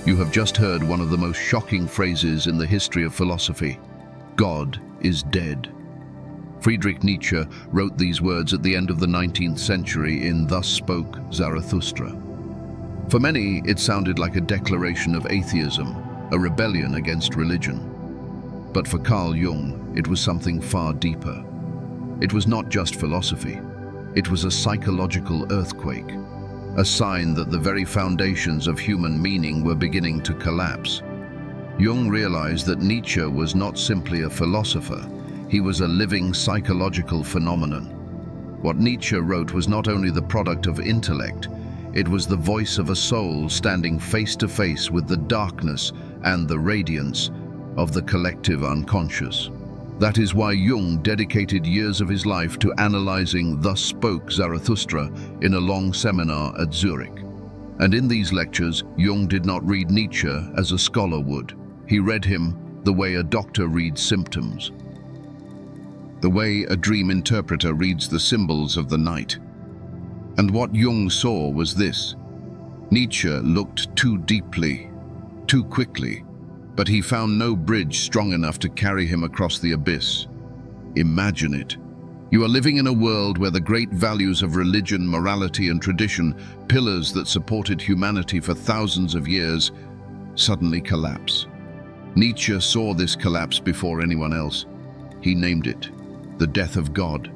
You have just heard one of the most shocking phrases in the history of philosophy. God is dead. Friedrich Nietzsche wrote these words at the end of the 19th century in Thus Spoke Zarathustra. For many, it sounded like a declaration of atheism, a rebellion against religion. But for Carl Jung, it was something far deeper. It was not just philosophy. It was a psychological earthquake, a sign that the very foundations of human meaning were beginning to collapse. Jung realized that Nietzsche was not simply a philosopher, he was a living psychological phenomenon. What Nietzsche wrote was not only the product of intellect, it was the voice of a soul standing face to face with the darkness and the radiance of the collective unconscious. That is why Jung dedicated years of his life to analyzing Thus Spoke Zarathustra in a long seminar at Zurich. And in these lectures, Jung did not read Nietzsche as a scholar would. He read him the way a doctor reads symptoms, the way a dream interpreter reads the symbols of the night. And what Jung saw was this. Nietzsche looked too deeply, too quickly, but he found no bridge strong enough to carry him across the abyss. Imagine it. You are living in a world where the great values of religion, morality, and tradition, pillars that supported humanity for thousands of years, suddenly collapse. Nietzsche saw this collapse before anyone else. He named it the death of God.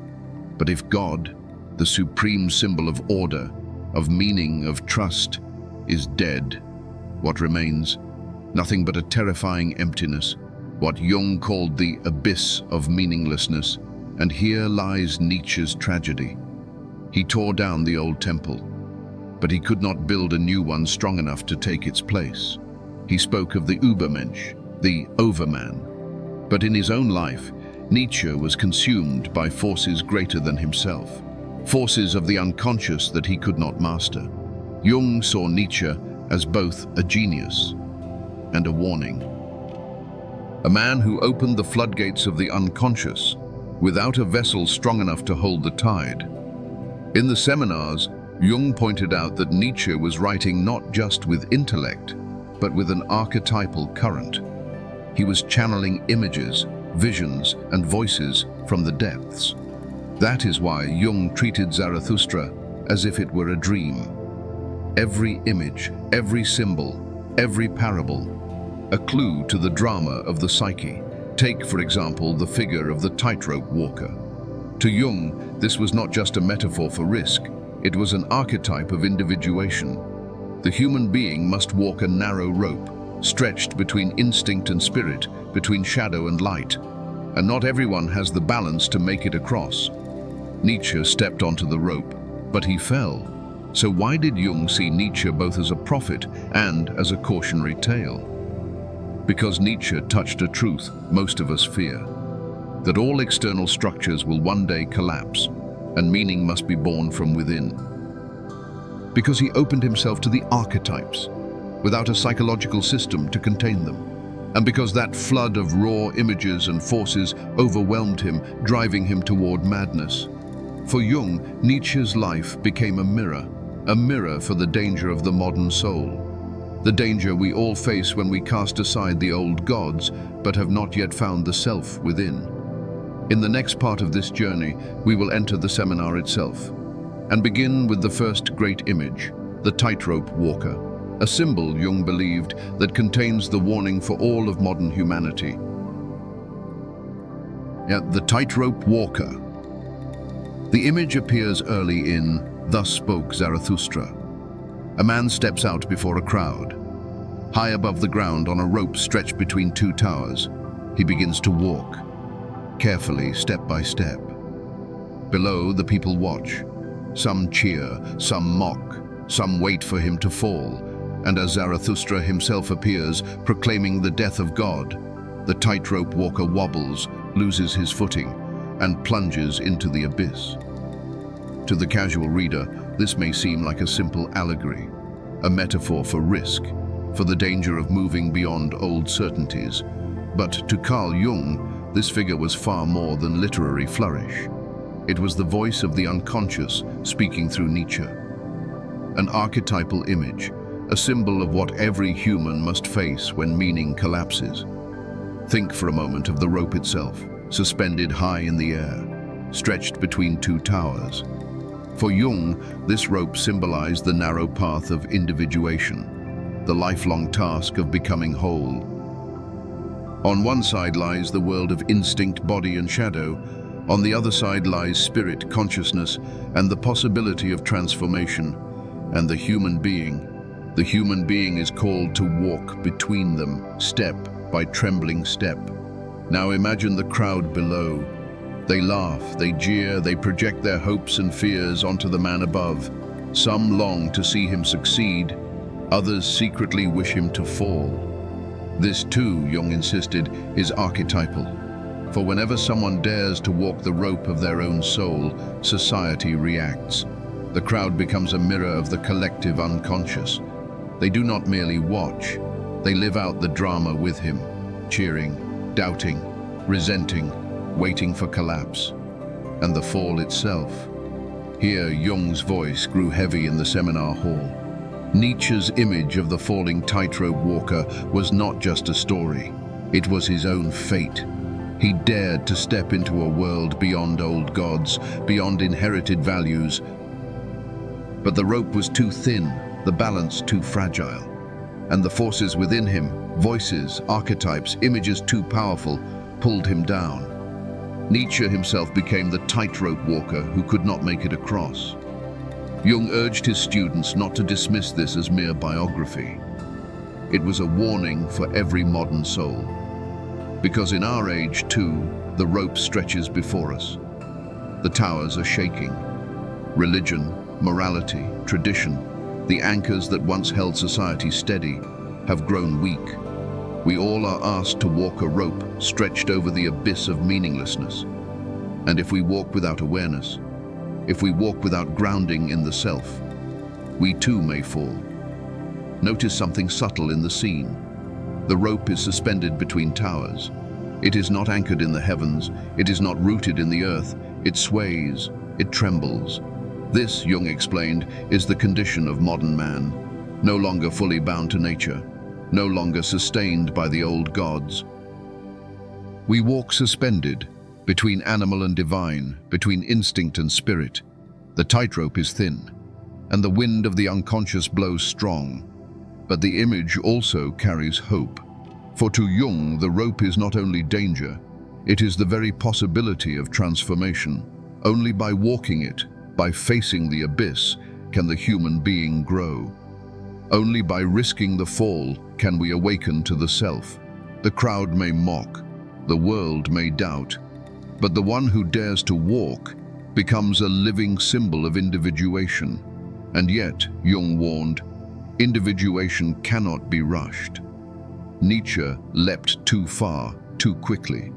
But if God, the supreme symbol of order, of meaning, of trust, is dead, what remains? Nothing but a terrifying emptiness, what Jung called the abyss of meaninglessness. And here lies Nietzsche's tragedy. He tore down the old temple, but he could not build a new one strong enough to take its place. He spoke of the Übermensch, the overman. But in his own life, Nietzsche was consumed by forces greater than himself, forces of the unconscious that he could not master. Jung saw Nietzsche as both a genius and a warning. A man who opened the floodgates of the unconscious without a vessel strong enough to hold the tide. In the seminars, Jung pointed out that Nietzsche was writing not just with intellect, but with an archetypal current. He was channeling images, visions, and voices from the depths. That is why Jung treated Zarathustra as if it were a dream. Every image, every symbol, every parable, a clue to the drama of the psyche. Take, for example, the figure of the Tightrope Walker. To Jung, this was not just a metaphor for risk, it was an archetype of individuation. The human being must walk a narrow rope, stretched between instinct and spirit, between shadow and light. And not everyone has the balance to make it across. Nietzsche stepped onto the rope, but he fell. So why did Jung see Nietzsche both as a prophet and as a cautionary tale? Because Nietzsche touched a truth most of us fear, that all external structures will one day collapse, and meaning must be born from within. Because he opened himself to the archetypes, without a psychological system to contain them. And because that flood of raw images and forces overwhelmed him, driving him toward madness. For Jung, Nietzsche's life became a mirror for the danger of the modern soul. The danger we all face when we cast aside the old gods, but have not yet found the self within. In the next part of this journey, we will enter the seminar itself, and begin with the first great image, the Tightrope Walker, a symbol, Jung believed, that contains the warning for all of modern humanity. The Tightrope Walker. The image appears early in Thus Spoke Zarathustra. A man steps out before a crowd. High above the ground on a rope stretched between two towers, he begins to walk, carefully, step by step. Below, the people watch. Some cheer, some mock, some wait for him to fall. And as Zarathustra himself appears, proclaiming the death of God, the tightrope walker wobbles, loses his footing, and plunges into the abyss. To the casual reader, this may seem like a simple allegory, a metaphor for risk, for the danger of moving beyond old certainties. But to Carl Jung, this figure was far more than literary flourish. It was the voice of the unconscious speaking through Nietzsche. An archetypal image, a symbol of what every human must face when meaning collapses. Think for a moment of the rope itself, suspended high in the air, stretched between two towers. For Jung, this rope symbolized the narrow path of individuation, the lifelong task of becoming whole. On one side lies the world of instinct, body and shadow. On the other side lies spirit, consciousness, and the possibility of transformation. And the human being is called to walk between them, step by trembling step. Now imagine the crowd below. They laugh, they jeer, they project their hopes and fears onto the man above. Some long to see him succeed, others secretly wish him to fall. This too, Jung insisted, is archetypal. For whenever someone dares to walk the rope of their own soul, society reacts. The crowd becomes a mirror of the collective unconscious. They do not merely watch, they live out the drama with him, cheering, doubting, resenting, waiting for collapse, and the fall itself. Here Jung's voice grew heavy in the seminar hall. Nietzsche's image of the falling tightrope walker was not just a story, it was his own fate. He dared to step into a world beyond old gods, beyond inherited values. But the rope was too thin, the balance too fragile, and the forces within him, voices, archetypes, images too powerful, pulled him down. Nietzsche himself became the tightrope walker who could not make it across. Jung urged his students not to dismiss this as mere biography. It was a warning for every modern soul. Because in our age, too, the rope stretches before us. The towers are shaking. Religion, morality, tradition, the anchors that once held society steady, have grown weak. We all are asked to walk a rope stretched over the abyss of meaninglessness. And if we walk without awareness, if we walk without grounding in the self, we too may fall. Notice something subtle in the scene. The rope is suspended between towers. It is not anchored in the heavens, it is not rooted in the earth, it sways, it trembles. This, Jung explained, is the condition of modern man, no longer fully bound to nature, no longer sustained by the old gods. We walk suspended, between animal and divine, between instinct and spirit. The tightrope is thin, and the wind of the unconscious blows strong. But the image also carries hope. For to Jung, the rope is not only danger, it is the very possibility of transformation. Only by walking it, by facing the abyss, can the human being grow. Only by risking the fall can we awaken to the self. The crowd may mock, the world may doubt, but the one who dares to walk becomes a living symbol of individuation. And yet, Jung warned, individuation cannot be rushed. Nietzsche leapt too far, too quickly.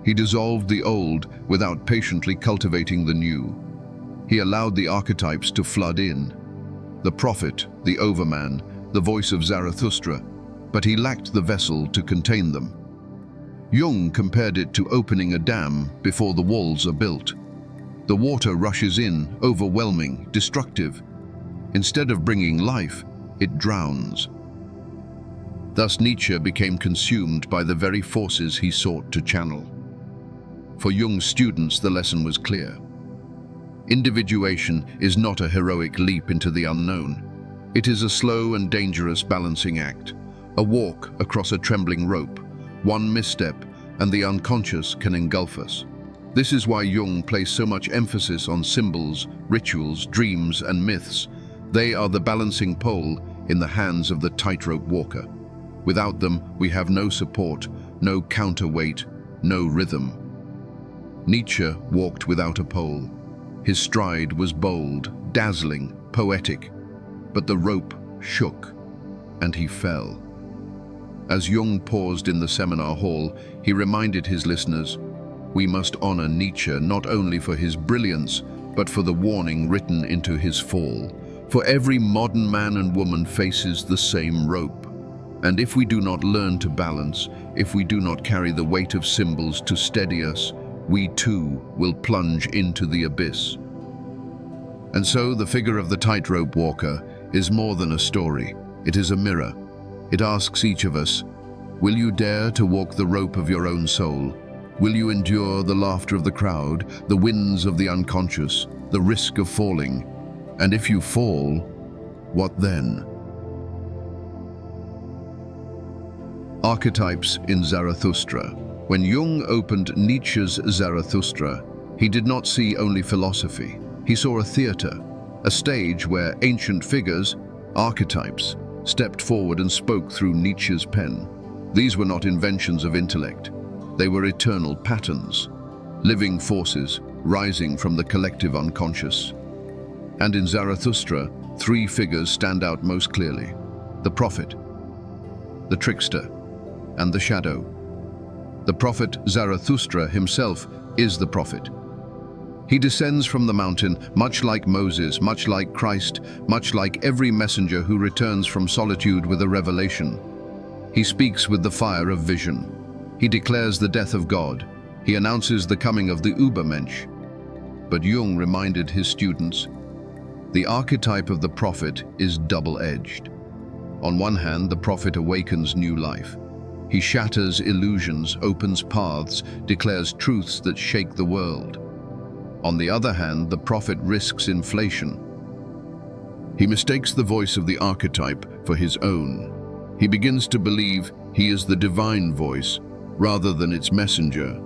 He dissolved the old without patiently cultivating the new. He allowed the archetypes to flood in. The prophet, the overman, the voice of Zarathustra, but he lacked the vessel to contain them. Jung compared it to opening a dam before the walls are built. The water rushes in, overwhelming, destructive. Instead of bringing life, it drowns. Thus Nietzsche became consumed by the very forces he sought to channel. For Jung's students, the lesson was clear. Individuation is not a heroic leap into the unknown. It is a slow and dangerous balancing act, a walk across a trembling rope. One misstep, and the unconscious can engulf us. This is why Jung placed so much emphasis on symbols, rituals, dreams, and myths. They are the balancing pole in the hands of the tightrope walker. Without them, we have no support, no counterweight, no rhythm. Nietzsche walked without a pole. His stride was bold, dazzling, poetic, but the rope shook, and he fell. As Jung paused in the seminar hall, he reminded his listeners, we must honor Nietzsche not only for his brilliance, but for the warning written into his fall. For every modern man and woman faces the same rope. And if we do not learn to balance, if we do not carry the weight of symbols to steady us, we too will plunge into the abyss. And so the figure of the tightrope walker is more than a story. It is a mirror. It asks each of us, will you dare to walk the rope of your own soul? Will you endure the laughter of the crowd, the winds of the unconscious, the risk of falling? And if you fall, what then? Archetypes in Zarathustra. When Jung opened Nietzsche's Zarathustra, he did not see only philosophy. He saw a theater, a stage where ancient figures, archetypes, stepped forward and spoke through Nietzsche's pen. These were not inventions of intellect. They were eternal patterns, living forces rising from the collective unconscious. And in Zarathustra, three figures stand out most clearly: the prophet, the trickster, and the shadow. The prophet Zarathustra himself is the prophet. He descends from the mountain, much like Moses, much like Christ, much like every messenger who returns from solitude with a revelation. He speaks with the fire of vision. He declares the death of God. He announces the coming of the Übermensch. But Jung reminded his students, the archetype of the prophet is double-edged. On one hand, the prophet awakens new life. He shatters illusions, opens paths, declares truths that shake the world. On the other hand, the prophet risks inflation. He mistakes the voice of the archetype for his own. He begins to believe he is the divine voice rather than its messenger.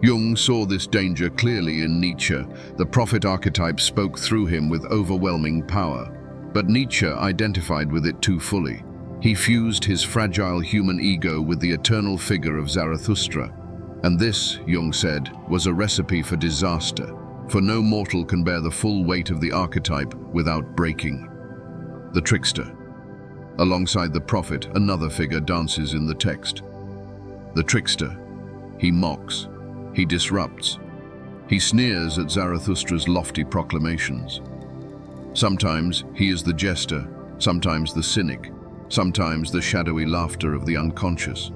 Jung saw this danger clearly in Nietzsche. The prophet archetype spoke through him with overwhelming power. But Nietzsche identified with it too fully. He fused his fragile human ego with the eternal figure of Zarathustra. And this, Jung said, was a recipe for disaster. For no mortal can bear the full weight of the archetype without breaking. The trickster. Alongside the prophet, another figure dances in the text. The trickster. He mocks. He disrupts. He sneers at Zarathustra's lofty proclamations. Sometimes he is the jester, sometimes the cynic, sometimes the shadowy laughter of the unconscious.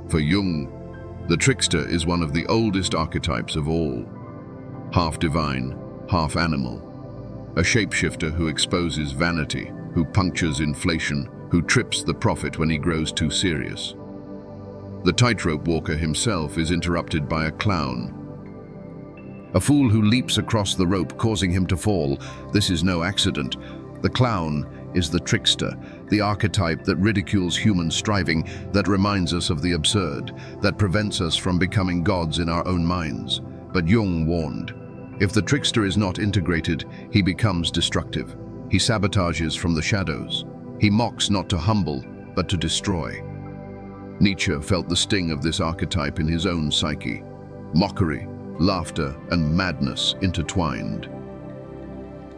For Jung, the trickster is one of the oldest archetypes of all. Half divine, half animal. A shapeshifter who exposes vanity, who punctures inflation, who trips the prophet when he grows too serious. The Tightrope Walker himself is interrupted by a clown. A fool who leaps across the rope, causing him to fall. This is no accident. The clown is the trickster, the archetype that ridicules human striving, that reminds us of the absurd, that prevents us from becoming gods in our own minds. But Jung warned, if the trickster is not integrated, he becomes destructive. He sabotages from the shadows. He mocks not to humble, but to destroy. Nietzsche felt the sting of this archetype in his own psyche. Mockery, laughter, and madness intertwined.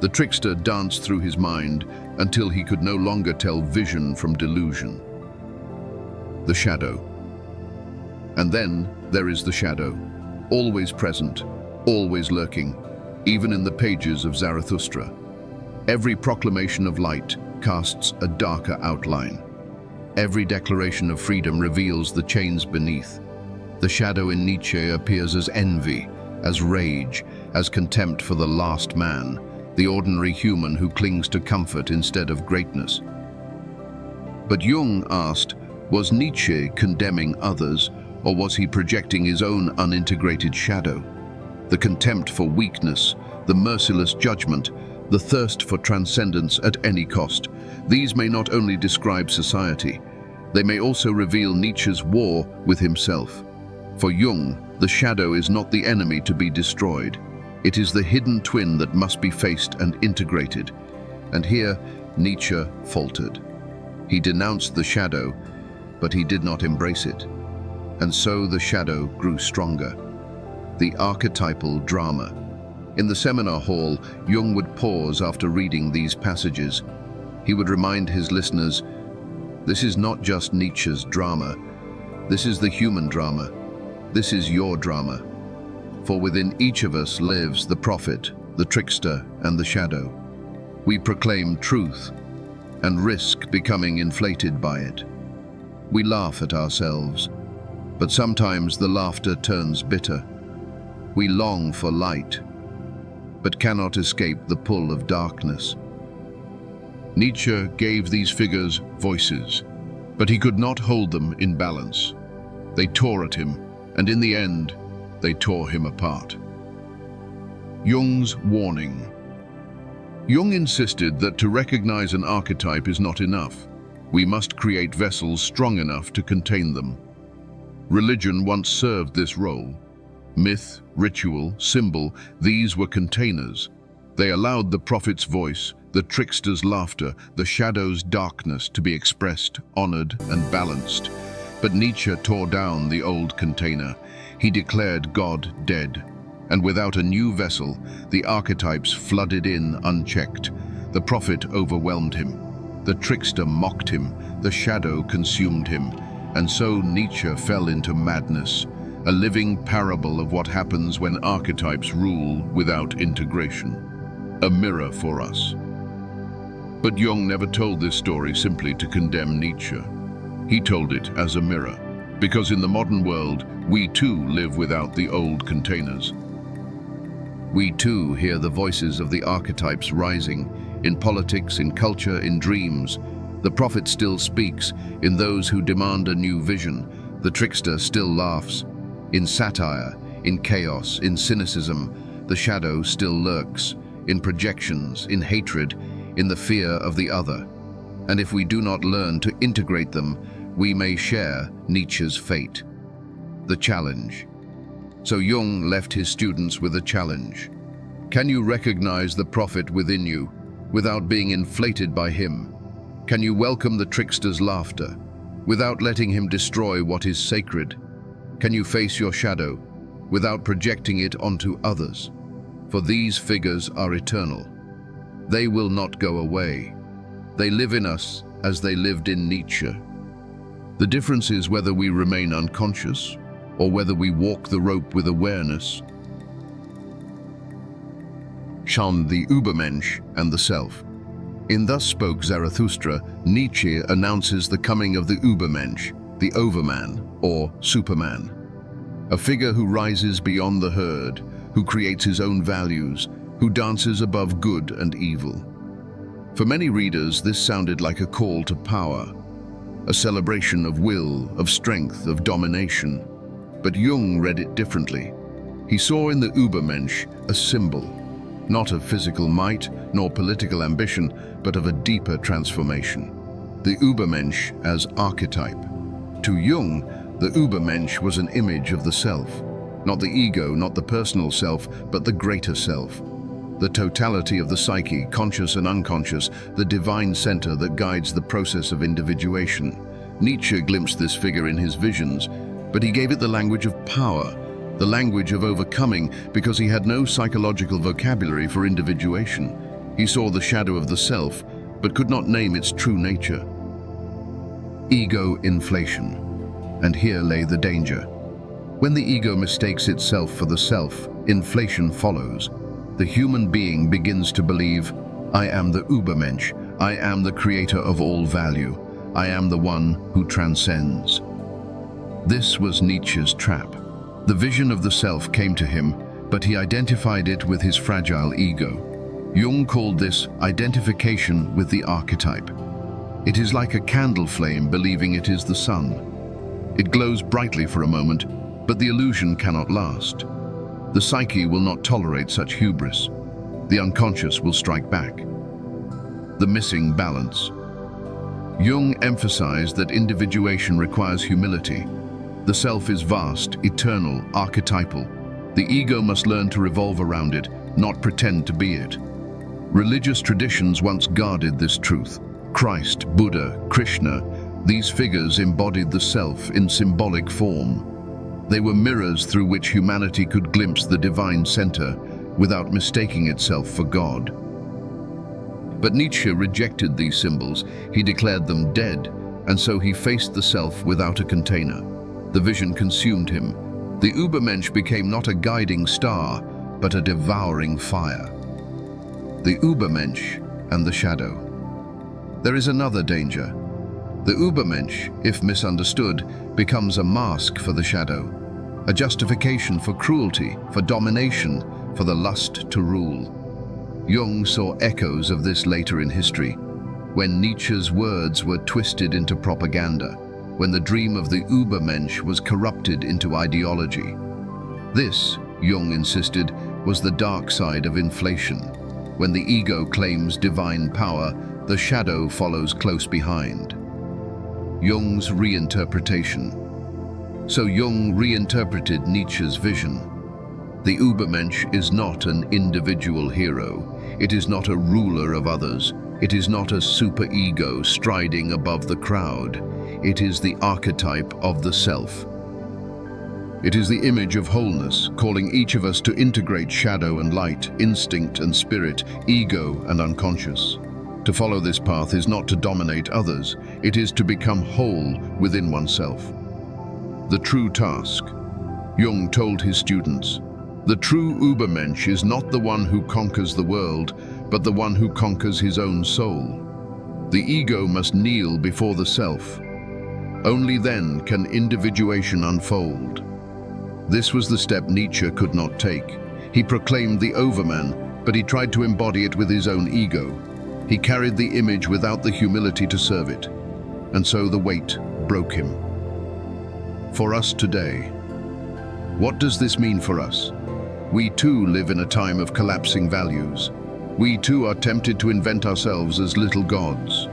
The trickster danced through his mind until he could no longer tell vision from delusion. The shadow. And then there is the shadow, always present, always lurking, even in the pages of Zarathustra. Every proclamation of light casts a darker outline. Every declaration of freedom reveals the chains beneath. The shadow in Nietzsche appears as envy, as rage, as contempt for the last man, the ordinary human who clings to comfort instead of greatness. But Jung asked, was Nietzsche condemning others, or was he projecting his own unintegrated shadow? The contempt for weakness, the merciless judgment, the thirst for transcendence at any cost. These may not only describe society, they may also reveal Nietzsche's war with himself. For Jung, the shadow is not the enemy to be destroyed. It is the hidden twin that must be faced and integrated. And here, Nietzsche faltered. He denounced the shadow, but he did not embrace it. And so the shadow grew stronger. The archetypal drama. In the seminar hall, Jung would pause after reading these passages. He would remind his listeners, this is not just Nietzsche's drama. This is the human drama. This is your drama. For within each of us lives the prophet, the trickster, and the shadow. We proclaim truth and risk becoming inflated by it. We laugh at ourselves, but sometimes the laughter turns bitter. We long for light, but cannot escape the pull of darkness. Nietzsche gave these figures voices, but he could not hold them in balance. They tore at him, and in the end, they tore him apart. Jung's warning. Jung insisted that to recognize an archetype is not enough. We must create vessels strong enough to contain them. Religion once served this role. Myth, ritual, symbol, these were containers. They allowed the prophet's voice, the trickster's laughter, the shadow's darkness to be expressed, honored, and balanced. But Nietzsche tore down the old container. He declared God dead. And without a new vessel, the archetypes flooded in unchecked. The prophet overwhelmed him. The trickster mocked him. The shadow consumed him. And so Nietzsche fell into madness, a living parable of what happens when archetypes rule without integration. A mirror for us. But Jung never told this story simply to condemn Nietzsche. He told it as a mirror, because in the modern world, we too live without the old containers. We too hear the voices of the archetypes rising, in politics, in culture, in dreams. The prophet still speaks, in those who demand a new vision. The trickster still laughs. In satire, in chaos, in cynicism, the shadow still lurks. In projections, in hatred, in the fear of the other. And if we do not learn to integrate them, we may share Nietzsche's fate. The challenge. So Jung left his students with a challenge. Can you recognize the prophet within you without being inflated by him? Can you welcome the trickster's laughter without letting him destroy what is sacred? Can you face your shadow without projecting it onto others? For these figures are eternal. They will not go away. They live in us as they lived in Nietzsche. The difference is whether we remain unconscious or whether we walk the rope with awareness. Shun the Übermensch and the self. In Thus Spoke Zarathustra, Nietzsche announces the coming of the Übermensch, the overman or superman. A figure who rises beyond the herd, who creates his own values, who dances above good and evil. For many readers, this sounded like a call to power, a celebration of will, of strength, of domination. But Jung read it differently. He saw in the Übermensch a symbol, not of physical might nor political ambition, but of a deeper transformation. The Übermensch as archetype. To Jung, the Übermensch was an image of the self, not the ego, not the personal self, but the greater self. The totality of the psyche, conscious and unconscious, the divine center that guides the process of individuation. Nietzsche glimpsed this figure in his visions, but he gave it the language of power, the language of overcoming, because he had no psychological vocabulary for individuation. He saw the shadow of the self, but could not name its true nature. Ego inflation. And here lay the danger. When the ego mistakes itself for the self, inflation follows. The human being begins to believe, I am the Übermensch, I am the creator of all value, I am the one who transcends. This was Nietzsche's trap. The vision of the self came to him, but he identified it with his fragile ego. Jung called this identification with the archetype. It is like a candle flame believing it is the sun. It glows brightly for a moment, but the illusion cannot last. The psyche will not tolerate such hubris. The unconscious will strike back. The missing balance. Jung emphasized that individuation requires humility. The self is vast, eternal, archetypal. The ego must learn to revolve around it, not pretend to be it. Religious traditions once guarded this truth. Christ, Buddha, Krishna, these figures embodied the self in symbolic form. They were mirrors through which humanity could glimpse the divine center without mistaking itself for God. But Nietzsche rejected these symbols. He declared them dead, and so he faced the self without a container. The vision consumed him. The Übermensch became not a guiding star, but a devouring fire. The Übermensch and the shadow. There is another danger. The Übermensch, if misunderstood, becomes a mask for the shadow, a justification for cruelty, for domination, for the lust to rule. Jung saw echoes of this later in history. when Nietzsche's words were twisted into propaganda, when the dream of the Übermensch was corrupted into ideology. This, Jung insisted, was the dark side of inflation. When the ego claims divine power, the shadow follows close behind. Jung's reinterpretation. So Jung reinterpreted Nietzsche's vision. The Übermensch is not an individual hero. It is not a ruler of others. It is not a superego striding above the crowd. It is the archetype of the self. It is the image of wholeness, calling each of us to integrate shadow and light, instinct and spirit, ego and unconscious. To follow this path is not to dominate others. It is to become whole within oneself. The true task. Jung told his students, the true Übermensch is not the one who conquers the world, but the one who conquers his own soul. The ego must kneel before the self. Only then can individuation unfold. This was the step Nietzsche could not take. He proclaimed the overman, but he tried to embody it with his own ego. He carried the image without the humility to serve it, and so the weight broke him. For us today, what does this mean for us? We too live in a time of collapsing values. We too are tempted to invent ourselves as little gods,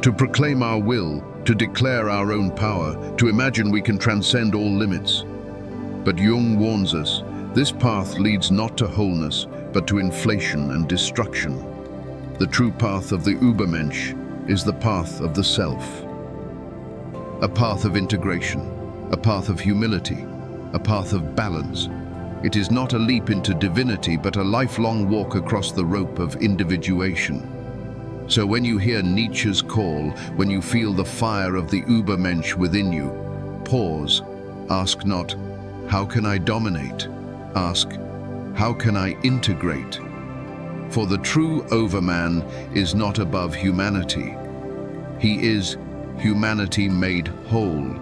to proclaim our will, to declare our own power, to imagine we can transcend all limits. But Jung warns us, this path leads not to wholeness, but to inflation and destruction. The true path of the Übermensch is the path of the self. A path of integration, a path of humility, a path of balance. It is not a leap into divinity, but a lifelong walk across the rope of individuation. So when you hear Nietzsche's call, when you feel the fire of the Übermensch within you, pause. Ask not, how can I dominate? Ask, how can I integrate? For the true overman is not above humanity. He is humanity made whole.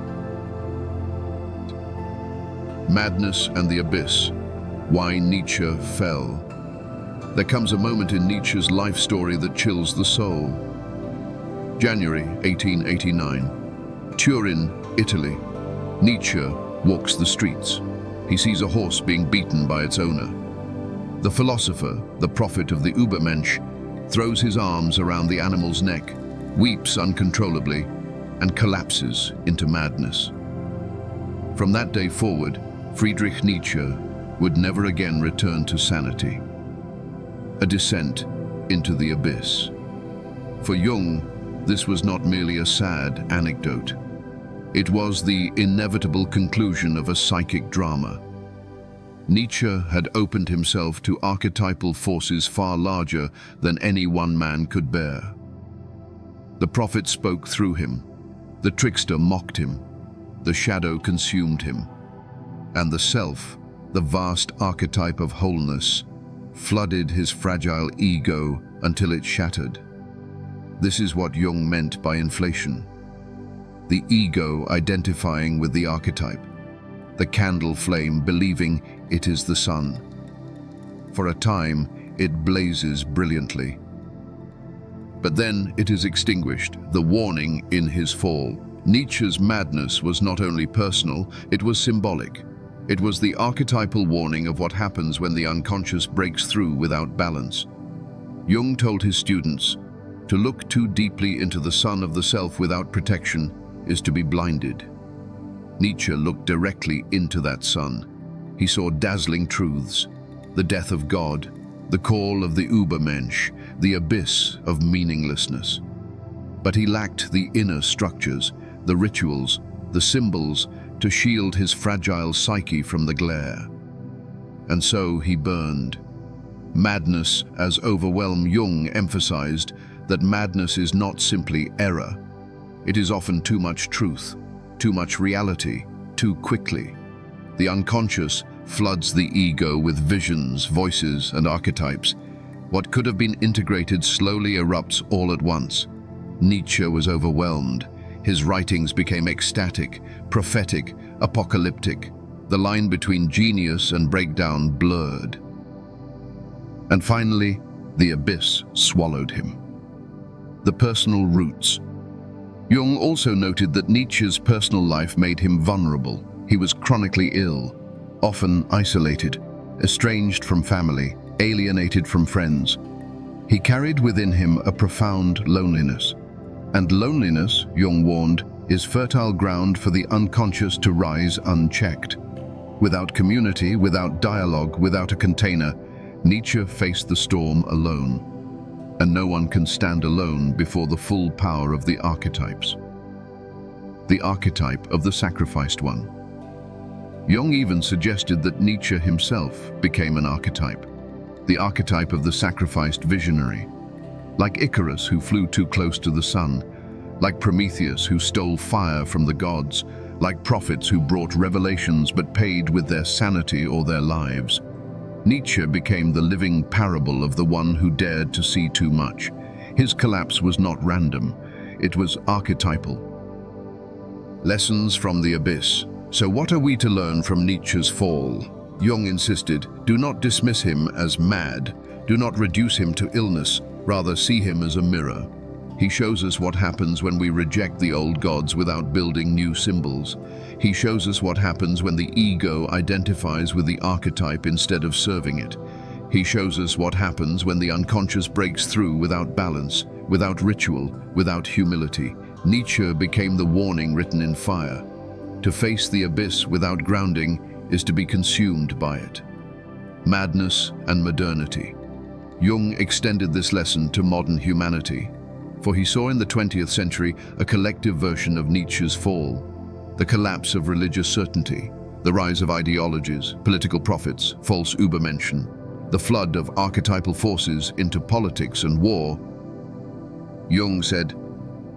Madness and the abyss. Why Nietzsche fell. There comes a moment in Nietzsche's life story that chills the soul. January 1889. Turin, Italy. Nietzsche walks the streets. He sees a horse being beaten by its owner. The philosopher, the prophet of the Übermensch, throws his arms around the animal's neck, weeps uncontrollably, and collapses into madness. From that day forward, Friedrich Nietzsche would never again return to sanity. A descent into the abyss. For Jung, this was not merely a sad anecdote. It was the inevitable conclusion of a psychic drama. Nietzsche had opened himself to archetypal forces far larger than any one man could bear. The prophet spoke through him. The trickster mocked him. The shadow consumed him. And the self, the vast archetype of wholeness, flooded his fragile ego until it shattered. This is what Jung meant by inflation. The ego identifying with the archetype. The candle flame believing it is the sun. For a time, it blazes brilliantly. But then it is extinguished, the warning in his fall. Nietzsche's madness was not only personal, it was symbolic. It was the archetypal warning of what happens when the unconscious breaks through without balance. Jung told his students, to look too deeply into the sun of the self without protection is to be blinded. Nietzsche looked directly into that sun. He saw dazzling truths, the death of God, the call of the Übermensch, the abyss of meaninglessness. But he lacked the inner structures, the rituals, the symbols to shield his fragile psyche from the glare. And so he burned. Madness, as overwhelmed Jung emphasized that madness is not simply error. It is often too much truth, too much reality, too quickly. The unconscious floods the ego with visions, voices, and archetypes. What could have been integrated slowly erupts all at once. Nietzsche was overwhelmed. His writings became ecstatic, prophetic, apocalyptic. The line between genius and breakdown blurred. And finally, the abyss swallowed him. the personal roots. Jung also noted that Nietzsche's personal life made him vulnerable. He was chronically ill, often isolated, estranged from family, alienated from friends. He carried within him a profound loneliness. And loneliness, Jung warned, is fertile ground for the unconscious to rise unchecked. Without community, without dialogue, without a container, Nietzsche faced the storm alone. And no one can stand alone before the full power of the archetypes. The archetype of the sacrificed one. Jung even suggested that Nietzsche himself became an archetype, the archetype of the sacrificed visionary. Like Icarus, who flew too close to the sun, like Prometheus, who stole fire from the gods, like prophets who brought revelations but paid with their sanity or their lives. Nietzsche became the living parable of the one who dared to see too much. His collapse was not random, it was archetypal. Lessons from the abyss. So what are we to learn from Nietzsche's fall? Jung insisted, do not dismiss him as mad, do not reduce him to illness, rather see him as a mirror. He shows us what happens when we reject the old gods without building new symbols. He shows us what happens when the ego identifies with the archetype instead of serving it. He shows us what happens when the unconscious breaks through without balance, without ritual, without humility. Nietzsche became the warning written in fire. To face the abyss without grounding is to be consumed by it. Madness and modernity. Jung extended this lesson to modern humanity, for he saw in the 20th century a collective version of Nietzsche's fall, the collapse of religious certainty, the rise of ideologies, political prophets, false Übermenschen, the flood of archetypal forces into politics and war. Jung said,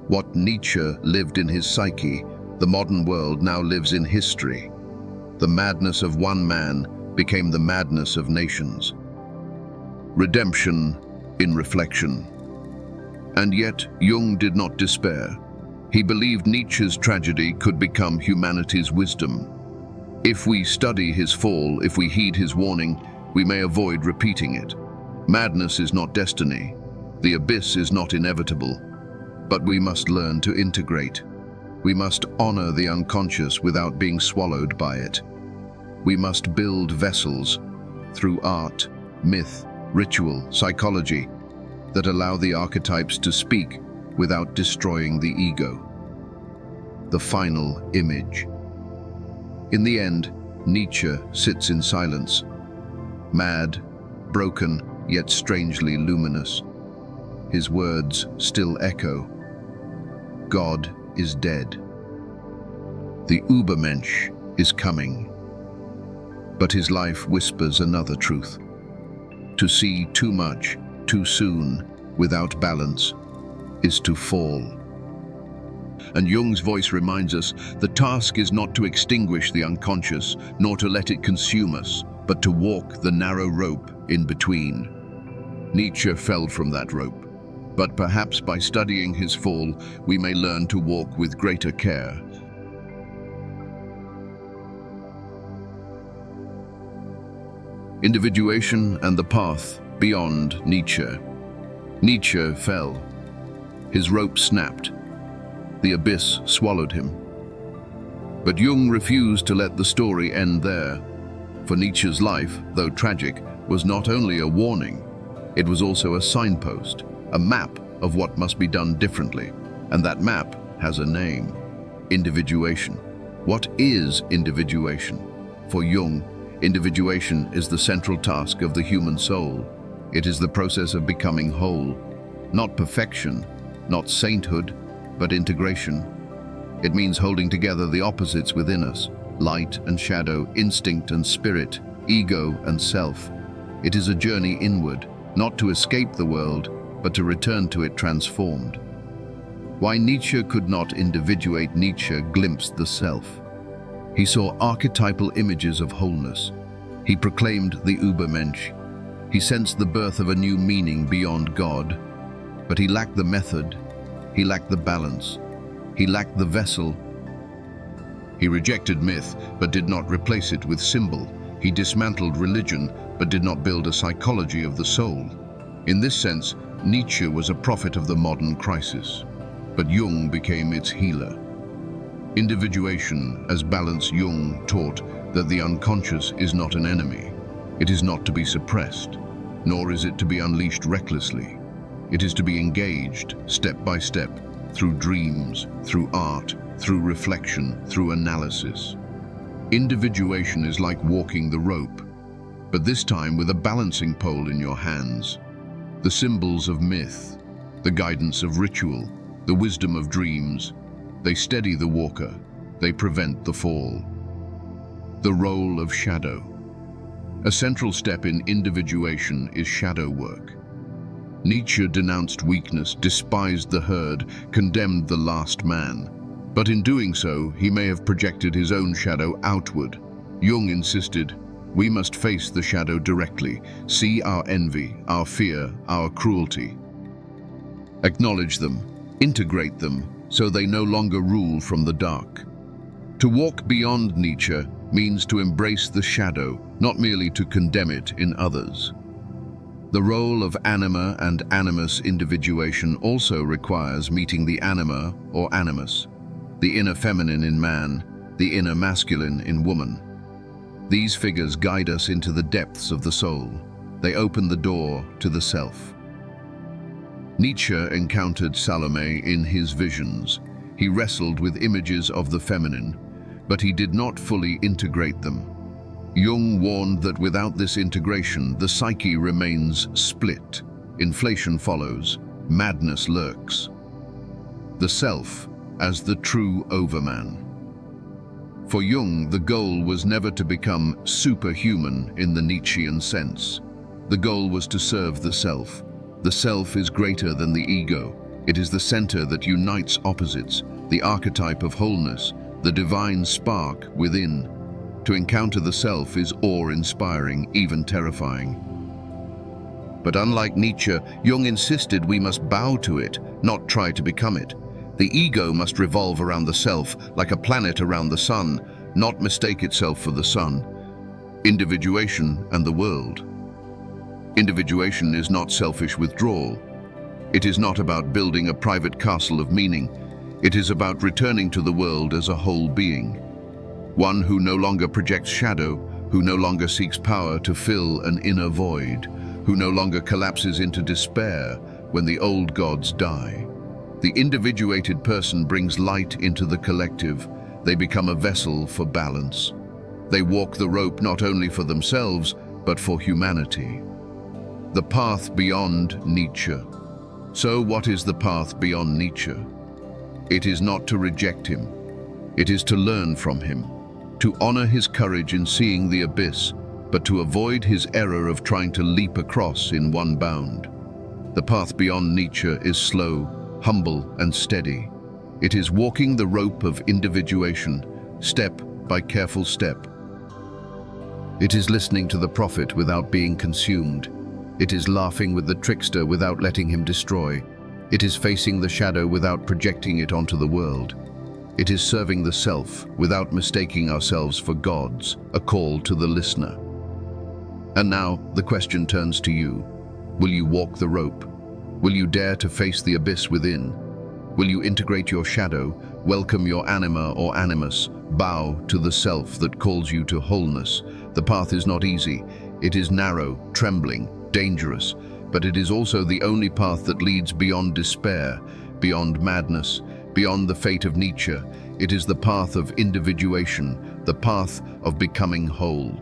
what Nietzsche lived in his psyche, the modern world now lives in history. The madness of one man became the madness of nations. Redemption in reflection. And yet, Jung did not despair. He believed Nietzsche's tragedy could become humanity's wisdom. If we study his fall, if we heed his warning, we may avoid repeating it. Madness is not destiny. The abyss is not inevitable. But we must learn to integrate. We must honor the unconscious without being swallowed by it. We must build vessels through art, myth, ritual, psychology, that allow the archetypes to speak without destroying the ego. The final image. In the end, Nietzsche sits in silence, mad, broken, yet strangely luminous. His words still echo. God is dead. The Übermensch is coming. But his life whispers another truth. To see too much, too soon, without balance, is to fall. And Jung's voice reminds us, the task is not to extinguish the unconscious, nor to let it consume us, but to walk the narrow rope in between. Nietzsche fell from that rope, but perhaps by studying his fall, we may learn to walk with greater care. Individuation and the path beyond Nietzsche. Nietzsche fell. His rope snapped. The abyss swallowed him. But Jung refused to let the story end there. For Nietzsche's life, though tragic, was not only a warning, it was also a signpost, a map of what must be done differently. And that map has a name: individuation. What is individuation? For Jung, individuation is the central task of the human soul. It is the process of becoming whole. Not perfection, not sainthood, but integration. It means holding together the opposites within us: light and shadow, instinct and spirit, ego and self. It is a journey inward, not to escape the world, but to return to it transformed. Why Nietzsche could not individuate. Nietzsche glimpsed the self. He saw archetypal images of wholeness. He proclaimed the Übermensch. He sensed the birth of a new meaning beyond God. But he lacked the method. He lacked the balance. He lacked the vessel. He rejected myth, but did not replace it with symbol. He dismantled religion, but did not build a psychology of the soul. In this sense, Nietzsche was a prophet of the modern crisis, but Jung became its healer. Individuation, as balanced Jung taught that the unconscious is not an enemy. It is not to be suppressed, nor is it to be unleashed recklessly. It is to be engaged, step by step, through dreams, through art, through reflection, through analysis. Individuation is like walking the rope, but this time with a balancing pole in your hands. The symbols of myth, the guidance of ritual, the wisdom of dreams, they steady the walker, they prevent the fall. The role of shadow. A central step in individuation is shadow work. Nietzsche denounced weakness, despised the herd, condemned the last man. But in doing so, he may have projected his own shadow outward. Jung insisted, we must face the shadow directly, see our envy, our fear, our cruelty. Acknowledge them, integrate them, so they no longer rule from the dark. To walk beyond Nietzsche means to embrace the shadow, not merely to condemn it in others. The role of anima and animus individuation also requires meeting the anima or animus, the inner feminine in man, the inner masculine in woman. These figures guide us into the depths of the soul. They open the door to the self. Nietzsche encountered Salome in his visions. He wrestled with images of the feminine, but he did not fully integrate them. Jung warned that without this integration, the psyche remains split. Inflation follows, madness lurks. The self as the true overman. For Jung, the goal was never to become superhuman in the Nietzschean sense. The goal was to serve the self. The self is greater than the ego. It is the center that unites opposites, the archetype of wholeness, the divine spark within. To encounter the self is awe-inspiring, even terrifying. But unlike Nietzsche, Jung insisted we must bow to it, not try to become it. The ego must revolve around the self, like a planet around the sun, not mistake itself for the sun. Individuation and the world. Individuation is not selfish withdrawal. It is not about building a private castle of meaning. It is about returning to the world as a whole being. One who no longer projects shadow, who no longer seeks power to fill an inner void, who no longer collapses into despair when the old gods die. The individuated person brings light into the collective. They become a vessel for balance. They walk the rope not only for themselves, but for humanity. The path beyond Nietzsche. So what is the path beyond Nietzsche? It is not to reject him. It is to learn from him, to honor his courage in seeing the abyss, but to avoid his error of trying to leap across in one bound. The path beyond Nietzsche is slow, humble and steady. It is walking the rope of individuation, step by careful step. It is listening to the prophet without being consumed. It is laughing with the trickster without letting him destroy. It is facing the shadow without projecting it onto the world. It is serving the self without mistaking ourselves for gods, a call to the listener. And now the question turns to you. Will you walk the rope? Will you dare to face the abyss within? Will you integrate your shadow, welcome your anima or animus, bow to the self that calls you to wholeness? The path is not easy. It is narrow, trembling, dangerous, but it is also the only path that leads beyond despair, beyond madness, beyond the fate of Nietzsche. It is the path of individuation, the path of becoming whole.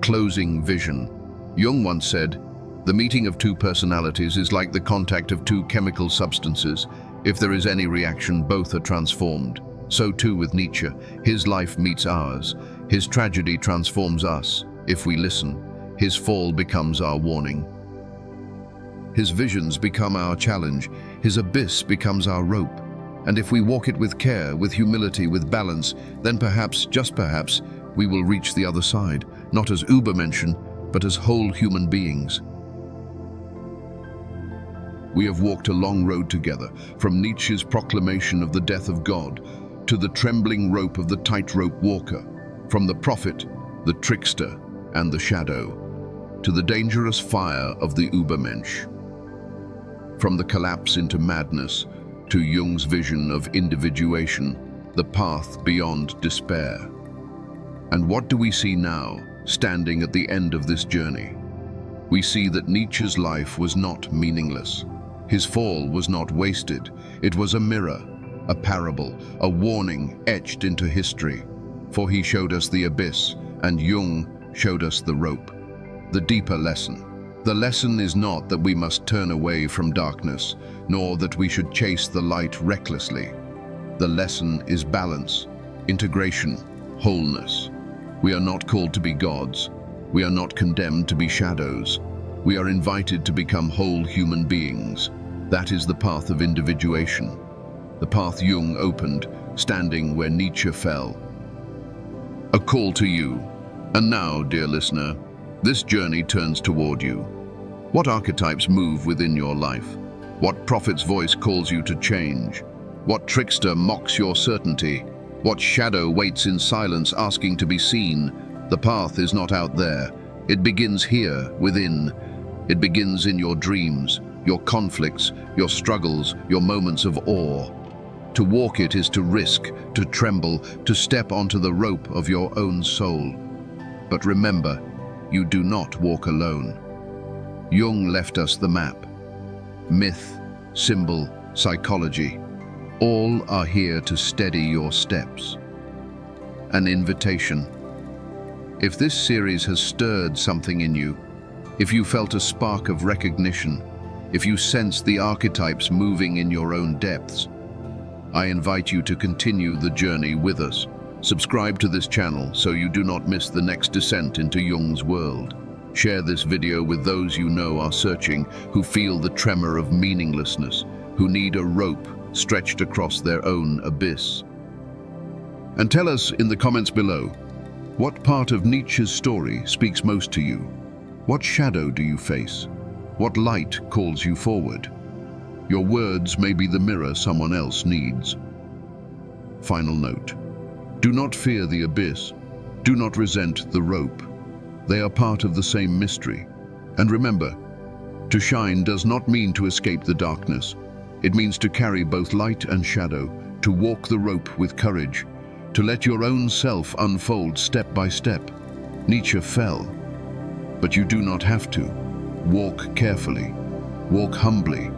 Closing vision. Jung once said, the meeting of two personalities is like the contact of two chemical substances. If there is any reaction, both are transformed. So too with Nietzsche. His life meets ours. His tragedy transforms us. If we listen, his fall becomes our warning. His visions become our challenge. His abyss becomes our rope. And if we walk it with care, with humility, with balance, then perhaps, just perhaps, we will reach the other side, not as Übermenschen, but as whole human beings. We have walked a long road together, from Nietzsche's proclamation of the death of God to the trembling rope of the Tightrope Walker, from the prophet, the trickster, and the shadow, to the dangerous fire of the Übermensch. From the collapse into madness to Jung's vision of individuation, the path beyond despair. And what do we see now, standing at the end of this journey? We see that Nietzsche's life was not meaningless. His fall was not wasted. It was a mirror, a parable, a warning etched into history. For he showed us the abyss, and Jung showed us the rope. The deeper lesson. The lesson is not that we must turn away from darkness, nor that we should chase the light recklessly. The lesson is balance, integration, wholeness. We are not called to be gods. We are not condemned to be shadows. We are invited to become whole human beings. That is the path of individuation, the path Jung opened, standing where Nietzsche fell. A call to you. And now, dear listener, this journey turns toward you. What archetypes move within your life? What prophet's voice calls you to change? What trickster mocks your certainty? What shadow waits in silence asking to be seen? The path is not out there. It begins here, within. It begins in your dreams, your conflicts, your struggles, your moments of awe. To walk it is to risk, to tremble, to step onto the rope of your own soul. But remember, you do not walk alone. Jung left us the map. Myth, symbol, psychology, all are here to steady your steps. An invitation. If this series has stirred something in you, if you felt a spark of recognition, if you sense the archetypes moving in your own depths, I invite you to continue the journey with us. Subscribe to this channel so you do not miss the next descent into Jung's world. Share this video with those you know are searching, who feel the tremor of meaninglessness, who need a rope stretched across their own abyss. And tell us in the comments below, what part of Nietzsche's story speaks most to you? What shadow do you face? What light calls you forward? Your words may be the mirror someone else needs. Final note. Do not fear the abyss. Do not resent the rope. They are part of the same mystery. And remember, to shine does not mean to escape the darkness. It means to carry both light and shadow, to walk the rope with courage, to let your own self unfold step by step. Nietzsche fell, but you do not have to. Walk carefully, walk humbly,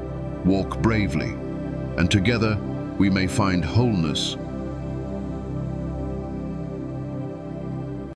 walk bravely, and together we may find wholeness